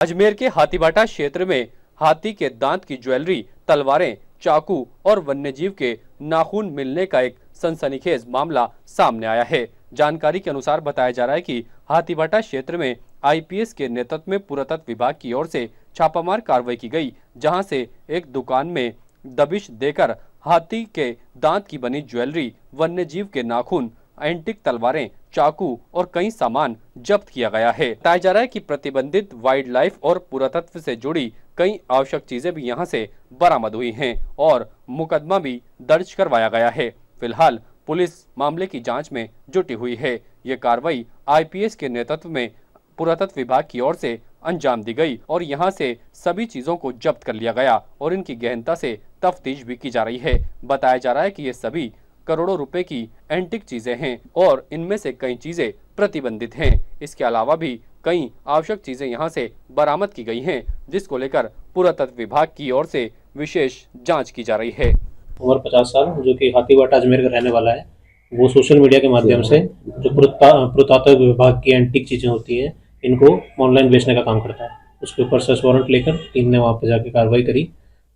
अजमेर के हाथीभाटा क्षेत्र में हाथी के दांत की ज्वेलरी, तलवारें, चाकू और वन्यजीव के नाखून मिलने का एक सनसनीखेज मामला सामने आया है। जानकारी के अनुसार बताया जा रहा है कि हाथीभाटा क्षेत्र में आईपीएस के नेतृत्व में पुरातत्व विभाग की ओर से छापामार कार्रवाई की गई, जहां से एक दुकान में दबिश देकर हाथी के दांत की बनी ज्वेलरी, वन्यजीव के नाखून, एंटीक तलवारें, चाकू और कई सामान जब्त किया गया है। बताया जा रहा है कि प्रतिबंधित वाइल्ड लाइफ और पुरातत्व से जुड़ी कई आवश्यक चीजें भी यहां से बरामद हुई हैं और मुकदमा भी दर्ज करवाया गया है। फिलहाल पुलिस मामले की जांच में जुटी हुई है। ये कार्रवाई आईपीएस के नेतृत्व में पुरातत्व विभाग की ओर से अंजाम दी गई और यहां से सभी चीजों को जब्त कर लिया गया और इनकी गहनता से तफ्तीश भी की जा रही है। बताया जा रहा है कि ये सभी करोड़ों रुपए की एंटीक चीजें हैं और इनमें से कई चीजें प्रतिबंधित हैं। इसके अलावा भी कई आवश्यक चीजें यहां से बरामद की गई हैं, जिसको लेकर पुरातत्व विभाग की ओर से विशेष जांच की जा रही है। उम्र 50 साल, जो कि हाथीभाटा अजमेर का रहने वाला है, वो सोशल मीडिया के माध्यम से जो पुरातत्व विभाग की एंटीक चीजें होती हैं, इनको ऑनलाइन बेचने का काम करता है। उसके ऊपर सर्च वारंट लेकर टीम ने वहाँ पे जाके कार्रवाई करी।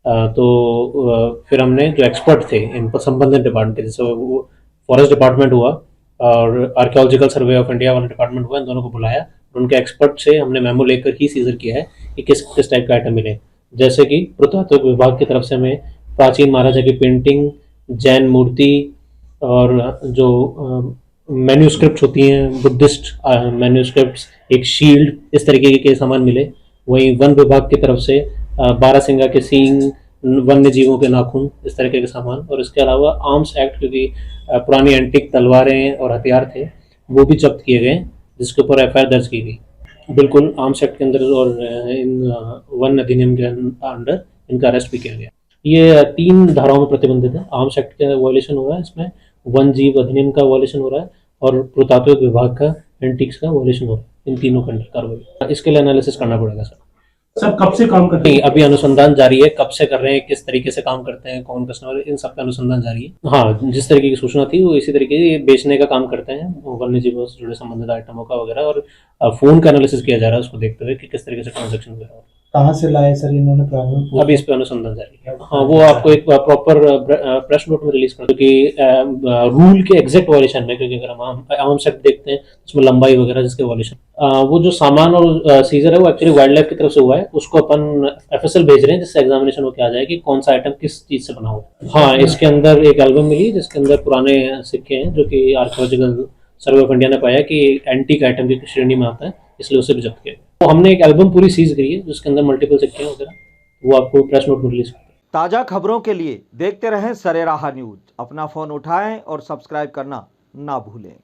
फिर हमने जो एक्सपर्ट थे इन पर संबंधित डिपार्टमेंट, जैसे वो फॉरेस्ट डिपार्टमेंट हुआ और आर्कियोलॉजिकल सर्वे ऑफ इंडिया वाला डिपार्टमेंट हुआ, इन दोनों को बुलाया। उनके एक्सपर्ट से हमने मेमो लेकर ही सीजर किया है कि किस किस टाइप का आइटम मिले। जैसे कि पुरातत्व विभाग की तरफ से हमें प्राचीन महाराजा की पेंटिंग, जैन मूर्ति और जो मैन्यूस्क्रिप्ट होती हैं, बुद्धिस्ट मैन्यूस्क्रिप्ट्स, एक शील्ड, इस तरीके के सामान मिले। वहीं वन विभाग की तरफ से बारहसिंगा के सींग, वन्य जीवों के नाखून, इस तरीके के सामान, और इसके अलावा आर्म्स एक्ट, क्योंकि पुरानी एंटीक तलवारें और हथियार थे, वो भी जब्त किए गए, जिसके ऊपर एफआईआर दर्ज की गई। बिल्कुल आर्म्स एक्ट के अंदर और इन वन अधिनियम के अंडर इनका अरेस्ट भी किया गया। ये 3 धाराओं में प्रतिबंधित है। आर्म्स एक्ट का वायलेशन हो रहा है, इसमें वन जीव अधिनियम का वायलेशन हो रहा है और पुरातत्व विभाग का एंटीक्स का वायलेशन हो रहा है। इन तीनों के अंडर कार्रवाई। इसके लिए एनालिसिस करना पड़ेगा सर। कब से काम करते हैं? अभी अनुसंधान जारी है, कब से कर रहे हैं, किस तरीके से काम करते हैं, कौन कस्टमर, इन सब का अनुसंधान जारी है। हाँ, जिस तरीके की सूचना थी वो इसी तरीके से बेचने का काम करते हैं, वन्य जीवों से जुड़े संबंधित आइटमों का वगैरह, और फोन का एनालिसिस किया जा रहा है उसको देखते हुए कि किस तरीके से ट्रांजेक्शन वगैरह। कहाँ से लाए सर इन्होंने प्रॉब्लम? अभी इस पे अनुसंधान जारी है। हाँ, वो आपको एक प्रॉपर प्रेस नोट में रिलीज कर, क्योंकि रूल के एग्जैक्ट वायलेशन में, क्योंकि अगर हम आर्म्स एक्ट देखते हैं उसमें लंबाई वगैरह जिसके वायलेशन, वो जो सामान और सीजर है वो एक्चुअली वाइल्ड लाइफ की तरफ से हुआ है। उसको अपन एफएसएल भेज रहे हैं, जिससे एग्जामिनेशन होकर आ जाए कि कौन सा आइटम किस चीज से बना हुआ है। हाँ, इसके अंदर एक एल्बम मिली जिसके अंदर पुराने सिक्के हैं, जो कि आर्कियोलॉजिकल सर्वे ऑफ इंडिया ने पाया कि एंटीक आइटम की श्रेणी में आता है, इसलिए उसे भी जब्त किया। तो हमने एक एल्बम पूरी सीज करी है जिसके अंदर मल्टीपल सिक्के वगैरह, वो आपको प्रेस नोट में रिलीज करते हैं। ताज़ा खबरों के लिए देखते रहें सरेराह न्यूज। अपना फोन उठाएं और सब्सक्राइब करना ना भूलें।